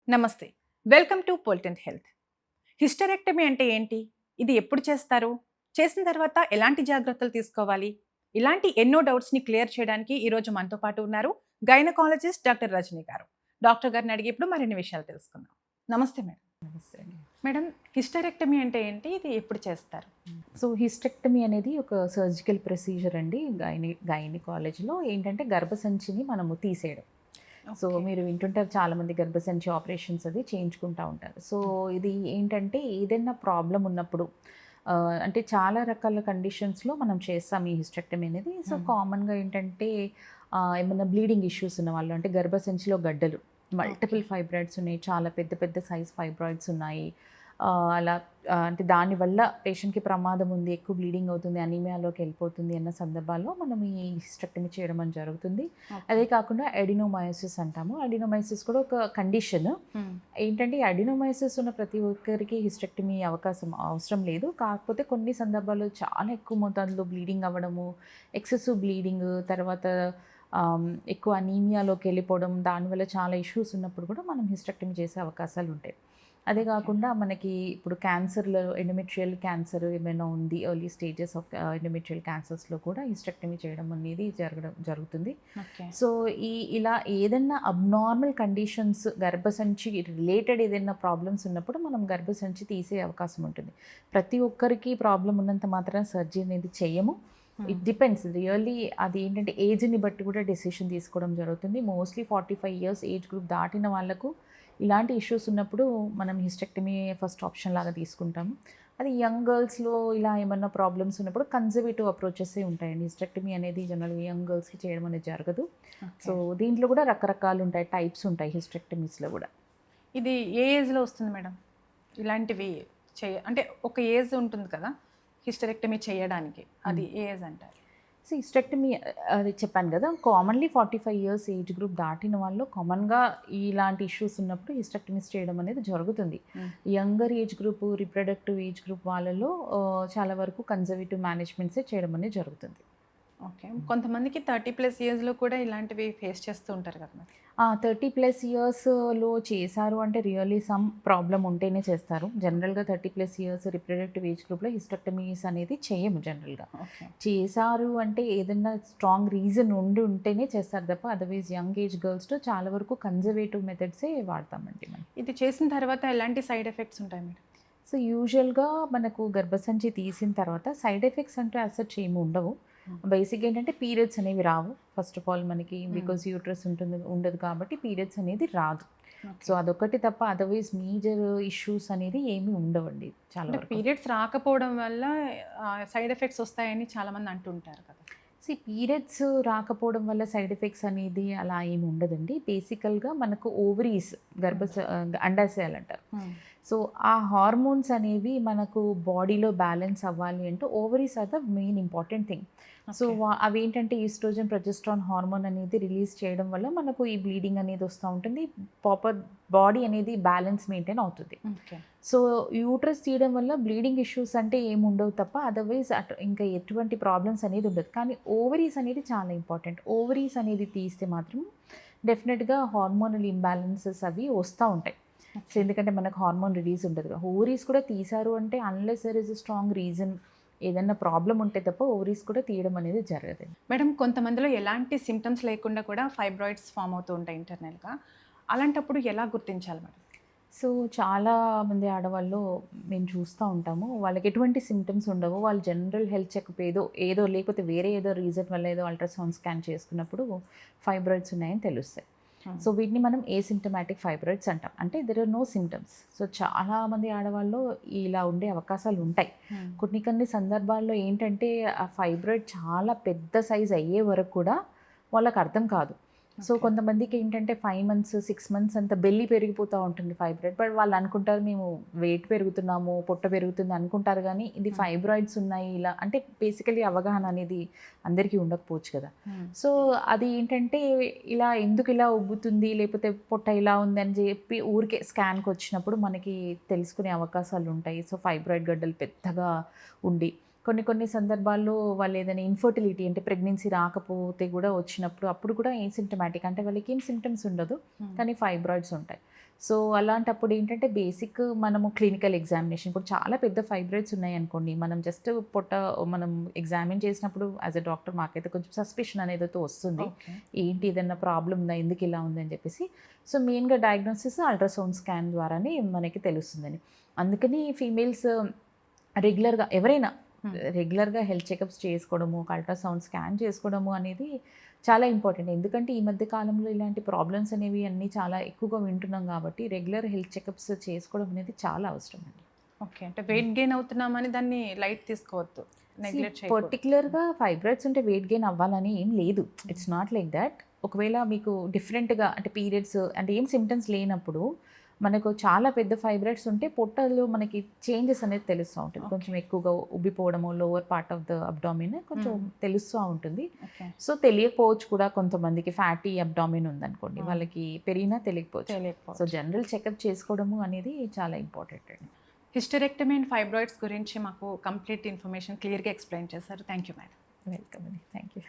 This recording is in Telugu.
నమస్తే. వెల్కమ్ టు పొలిటెంట్ హెల్త్. హిస్టరెక్టమీ అంటే ఏంటి? ఇది ఎప్పుడు చేస్తారు? చేసిన తర్వాత ఎలాంటి జాగ్రత్తలు తీసుకోవాలి? ఇలాంటి ఎన్నో డౌట్స్‌ని క్లియర్ చేయడానికి ఈరోజు మనతో పాటు ఉన్నారు గైనకాలజిస్ట్ డాక్టర్ రజని గారు. డాక్టర్ గారిని అడిగి ఇప్పుడు మరిన్ని విషయాలు తెలుసుకుందాం. నమస్తే మేడం. నమస్తే అండి. మేడం, హిస్టరెక్టమీ అంటే ఏంటి? ఇది ఎప్పుడు చేస్తారు? సో హిస్టెక్టమీ అనేది ఒక సర్జికల్ ప్రొసీజర్ అండి. గైనకాలజీలో ఏంటంటే గర్భసంచిని మనము తీసేయడం. So okay. మీరు వింటుంటారు, చాలామంది గర్భసంచి ఆపరేషన్స్ అది చేయించుకుంటూ ఉంటారు. సో ఇది ఏంటంటే ఏదైనా ప్రాబ్లం ఉన్నప్పుడు అంటే చాలా రకాల కండిషన్స్లో మనం చేస్తాం ఈ హిస్టెక్టమీ అనేది. సో కామన్గా ఏంటంటే ఏమైనా బ్లీడింగ్ ఇష్యూస్ ఉన్న వాళ్ళు, అంటే గర్భసంచిలో గడ్డలు, మల్టిపుల్ ఫైబ్రాయిడ్స్ ఉన్నాయి, చాలా పెద్ద పెద్ద సైజ్ ఫైబ్రాయిడ్స్ ఉన్నాయి, అలా అంటే దానివల్ల పేషెంట్కి ప్రమాదం ఉంది, ఎక్కువ బ్లీడింగ్ అవుతుంది, అనీమియాలోకి వెళ్ళిపోతుంది అన్న సందర్భాల్లో మనం ఈ హిస్టెక్టమీ చేయడం అని జరుగుతుంది. అదే కాకుండా అడినోమయోసిస్ అంటాము. అడినోమయోసిస్ కూడా ఒక కండిషన్. ఏంటంటే ఈ అడినోమయోసిస్ ఉన్న ప్రతి ఒక్కరికి హిస్టెక్టమీ అవసరం లేదు. కాకపోతే కొన్ని సందర్భాల్లో చాలా ఎక్కువ మోతాదులో బ్లీడింగ్ అవ్వడము, ఎక్సెసివ్ బ్లీడింగ్, తర్వాత ఎక్కువ అనీమియాలోకి వెళ్ళిపోవడం, దానివల్ల చాలా ఇష్యూస్ ఉన్నప్పుడు కూడా మనం హిస్టెక్టమీ చేసే అవకాశాలు ఉంటాయి. అదే కాకుండా మనకి ఇప్పుడు క్యాన్సర్లో ఎండోమెట్రియల్ క్యాన్సర్ ఏమైనా ఉంది, ఎర్లీ స్టేజెస్ ఆఫ్ ఎండోమెట్రియల్ క్యాన్సర్స్లో కూడా హిస్టెక్టమీ చేయడం అనేది జరుగుతుంది. సో ఇలా ఏదైనా అబ్నార్మల్ కండిషన్స్, గర్భసంచి రిలేటెడ్ ఏదైనా ప్రాబ్లమ్స్ ఉన్నప్పుడు మనం గర్భసంచి తీసే అవకాశం ఉంటుంది. ప్రతి ఒక్కరికి ప్రాబ్లం ఉన్నంత మాత్రం సర్జరీ అనేది చేయము. It depends really. అది ఏంటంటే ఏజ్ని బట్టి కూడా డెసిషన్ తీసుకోవడం జరుగుతుంది. మోస్ట్లీ 45 ఇయర్స్ ఏజ్ గ్రూప్ దాటిన వాళ్ళకు ఇలాంటి ఇష్యూస్ ఉన్నప్పుడు మనం హిస్టెక్టమీ ఫస్ట్ ఆప్షన్ లాగా తీసుకుంటాము. అది యంగ్ గర్ల్స్లో ఇలా ఏమన్నా ప్రాబ్లమ్స్ ఉన్నప్పుడు కన్జర్వేటివ్ అప్రోచెసే ఉంటాయండి. హిస్టెక్టమీ అనేది జనరల్గా యంగ్ గర్ల్స్కి చేయడం అనేది జరగదు. సో దీంట్లో కూడా రకరకాలు ఉంటాయి, టైప్స్ ఉంటాయి హిస్టెక్టమీస్లో కూడా. ఇది ఏ ఏజ్‌లో వస్తుంది మేడం? ఇలాంటివి అంటే ఒక ఏజ్ ఉంటుంది కదా హిస్టరెక్టమీ చేయడానికి. అది ఏ ఏజ్ అంటారు? సో హిస్టెక్టమీ అది చెప్పాను కదా, కామన్లీ 45 ఇయర్స్ ఏజ్ గ్రూప్ దాటిన వాళ్ళు కామన్గా ఇలాంటి ఇష్యూస్ ఉన్నప్పుడు హిస్టెక్టమీస్ చేయడం అనేది జరుగుతుంది. Younger age group, reproductive age group వాళ్ళలో చాలా వరకు కన్జర్వేటివ్ మేనేజ్మెంట్సే చేయడం అనేది జరుగుతుంది. ఓకే. కొంతమందికి 30+ ఇయర్స్‌లో కూడా ఇలాంటివి ఫేస్ చేస్తూ ఉంటారు కదా మరి. 30+ ఇయర్స్‌లో చేశారు అంటే రియల్లీ సమ్ ప్రాబ్లమ్ ఉంటేనే చేస్తారు. జనరల్గా 30+ ఇయర్స్ రిప్రొడక్టివ్ ఏజ్ గ్రూప్లో హిస్టెక్టమీస్ అనేది చేయము జనరల్గా. ఓకే. చేశారు అంటే ఏదైనా స్ట్రాంగ్ రీజన్ ఉంటేనే చేస్తారు తప్ప అదర్వైజ్ యంగ్ ఏజ్ గర్ల్స్లో చాలా వరకు కన్జర్వేటివ్ మెథడ్సే వాడతామండి మనం. ఇది చేసిన తర్వాత ఎలాంటి సైడ్ ఎఫెక్ట్స్ ఉంటాయి మేడం? సో యూజువల్గా మనకు గర్భసంచి తీసిన తర్వాత సైడ్ ఎఫెక్ట్స్ అంటే అసలు ఏమి ఉండవు. బేసిక్ ఏంటంటే పీరియడ్స్ అనేవి రావు. ఫస్ట్ ఆఫ్ ఆల్ మనకి బికాజ్ యూట్రస్ ఉండదు కాబట్టి పీరియడ్స్ అనేది రాదు. సో అదొకటి తప్ప అదర్వైజ్ మేజర్ ఇష్యూస్ అనేది ఏమీ ఉండవండి చాలా వరకు. పీరియడ్స్ రాకపోవడం వల్ల సైడ్ ఎఫెక్ట్స్ వస్తాయని చాలామంది అంటుంటారు కదా. పీరియడ్స్ రాకపోవడం వల్ల సైడ్ ఎఫెక్ట్స్ అనేది అలా ఏమి ఉండదండి. బేసికల్గా మనకు ఓవరీస్, అండాశయాలు అంటారు. సో ఆ హార్మోన్స్ అనేవి మనకు బాడీలో బ్యాలెన్స్ అవ్వాలి అంటే ovaries are the main important thing. So అవి ఏంటంటే ఈస్ట్రోజన్, ప్రొజెస్ట్రాన్ హార్మోన్ అనేది రిలీజ్ చేయడం వల్ల మనకు ఈ బ్లీడింగ్ అనేది వస్తూ ఉంటుంది. ప్రాపర్ బాడీ అనేది బ్యాలెన్స్ మెయింటైన్ అవుతుంది. సో యూట్రస్ తీయడం వల్ల బ్లీడింగ్ ఇష్యూస్ అంటే ఏమి ఉండవు తప్ప అదర్వైజ్ ఇంకా ఎటువంటి ప్రాబ్లమ్స్ అనేది ఉండదు. కానీ ఓవరీస్ అనేది చాలా ఇంపార్టెంట్. ఓవరీస్ అనేది తీస్తే మాత్రం డెఫినెట్గా హార్మోనల్ ఇంబ్యాలెన్సెస్ అవి వస్తూ ఉంటాయి. సో ఎందుకంటే మనకు హార్మోన్ రిలీజ్ ఉండదు. ఓవరీస్ కూడా తీశారు అంటే unless there is a strong reason, ఏదన్నా ప్రాబ్లం ఉంటే తప్ప ఓవరీస్ కూడా తీయడం అనేది జరగదు. మేడం, కొంతమందిలో ఎలాంటి సిమ్టమ్స్ లేకుండా కూడా ఫైబ్రాయిడ్స్ ఫామ్ అవుతూ ఉంటాయి ఇంటర్నల్గా. అలాంటప్పుడు ఎలా గుర్తించాలి మేడం? సో చాలా మంది ఆడవాళ్ళు మేము చూస్తూ ఉంటాము, వాళ్ళకి ఎటువంటి సిమ్టమ్స్ ఉండవు. వాళ్ళు జనరల్ హెల్త్ చెకప్ ఏదో లేకపోతే వేరే ఏదో రీజన్ వల్ల ఏదో అల్ట్రాసౌండ్ స్కాన్ చేసుకున్నప్పుడు ఫైబ్రాయిడ్స్ ఉన్నాయని తెలుస్తాయి. సో వీటిని మనం ఏసిమ్టమాటిక్ ఫైబ్రాయిడ్స్ అంటాం. అంటే there are no symptoms. So చాలామంది ఆడవాళ్ళు ఇలా ఉండే అవకాశాలు ఉంటాయి. కొన్ని సందర్భాల్లో ఏంటంటే ఆ ఫైబ్రాయిడ్ చాలా పెద్ద సైజ్ అయ్యే వరకు కూడా వాళ్ళకి అర్థం కాదు. సో కొంతమందికి ఏంటంటే 5 months 6 months అంత బెల్లి పెరిగిపోతూ ఉంటుంది ఫైబ్రాయిడ్. బట్ వాళ్ళు అనుకుంటారు మేము వెయిట్ పెరుగుతున్నాము, పొట్ట పెరుగుతుంది అనుకుంటారు, కానీ ఇది ఫైబ్రాయిడ్స్ ఉన్నాయి ఇలా అంటే బేసికలీ అవగాహన అనేది అందరికీ ఉండకపోవచ్చు కదా. సో అది ఏంటంటే ఎందుకు ఇలా ఉబ్బుతుంది లేకపోతే పొట్ట ఇలా ఉంది అని చెప్పి ఊరికే స్కాన్కి వచ్చినప్పుడు మనకి తెలుసుకునే అవకాశాలు ఉంటాయి. సో ఫైబ్రాయిడ్ గడ్డలు పెద్దగా ఉండి కొన్ని సందర్భాల్లో వాళ్ళు ఏదైనా ఇన్ఫర్టిలిటీ అంటే ప్రెగ్నెన్సీ రాకపోతే కూడా వచ్చినప్పుడు అప్పుడు కూడా ఏసిమ్టమాటిక్ అంటే వాళ్ళకి ఏం సిమ్టమ్స్ ఉండదు కానీ ఫైబ్రాయిడ్స్ ఉంటాయి. సో అలాంటప్పుడు ఏంటంటే బేసిక్ మనము క్లినికల్ ఎగ్జామినేషన్ ఇప్పుడు చాలా పెద్ద ఫైబ్రాయిడ్స్ ఉన్నాయనుకోండి, మనం జస్ట్ మనం ఎగ్జామిన్ చేసినప్పుడు యాజ్ ఎ డాక్టర్ మాకైతే కొంచెం సస్పిషన్ అనేది అయితే వస్తుంది. ఓకే. ఏంటి ఏదైనా ప్రాబ్లం ఉందా, ఎందుకు ఇలా ఉందని చెప్పేసి. సో మెయిన్గా డయాగ్నోసిస్ అల్ట్రాసౌండ్ స్కాన్ ద్వారానే మనకి తెలుస్తుందని. అందుకని ఫీమేల్స్ రెగ్యులర్గా ఎవరైనా రెగ్యులర్గా హెల్త్ చెకప్స్ చేసుకోవడము, ఒక అల్ట్రాసౌండ్ స్కాన్ చేసుకోవడము అనేది చాలా ఇంపార్టెంట్. ఎందుకంటే ఈ మధ్య కాలంలో ఇలాంటి ప్రాబ్లమ్స్ అనేవి అన్నీ చాలా ఎక్కువగా వింటున్నాం కాబట్టి రెగ్యులర్ హెల్త్ చెకప్స్ చేసుకోవడం అనేది చాలా అవసరం అండి. ఓకే. అంటే వెయిట్ గెయిన్ అవుతున్నామని దాన్ని లైట్ తీసుకోవద్దు, నెగ్లెక్ట్ చేయకూడదు. పర్టికులర్గా ఫైబ్రాయిడ్స్ ఉంటే వెయిట్ గెయిన్ అవ్వాలని ఏం లేదు. It's not like that. ఒకవేళ మీకు డిఫరెంట్గా అంటే పీరియడ్స్ అంటే ఏం సిమ్టమ్స్ లేనప్పుడు మనకు చాలా పెద్ద ఫైబ్రాయిడ్స్ ఉంటే పొట్టలో మనకి చేంజెస్ అనేది తెలుస్తూ ఉంటుంది. కొంచెం ఎక్కువగా ఉబ్బిపోవడము, lower part of the abdomen కొంచెం తెలుస్తూ ఉంటుంది. ఓకే. సో తెలియకపోవచ్చు కూడా కొంతమందికి, ఫ్యాటీ అబ్డామిన్ ఉందనుకోండి, వాళ్ళకి పెరిగినా తెలియకపోవచ్చు. సో తెలియకపోవచ్చు. జనరల్ చెకప్ చేసుకోవడము అనేది చాలా ఇంపార్టెంట్ అండి. హిస్టరెక్టమీ అండ్ ఫైబ్రాయిడ్స్ గురించి మాకు కంప్లీట్ ఇన్ఫర్మేషన్ క్లియర్గా ఎక్స్ప్లెయిన్ చేశారు. Thank you madam. వెల్కమ్ అండి. Thank you.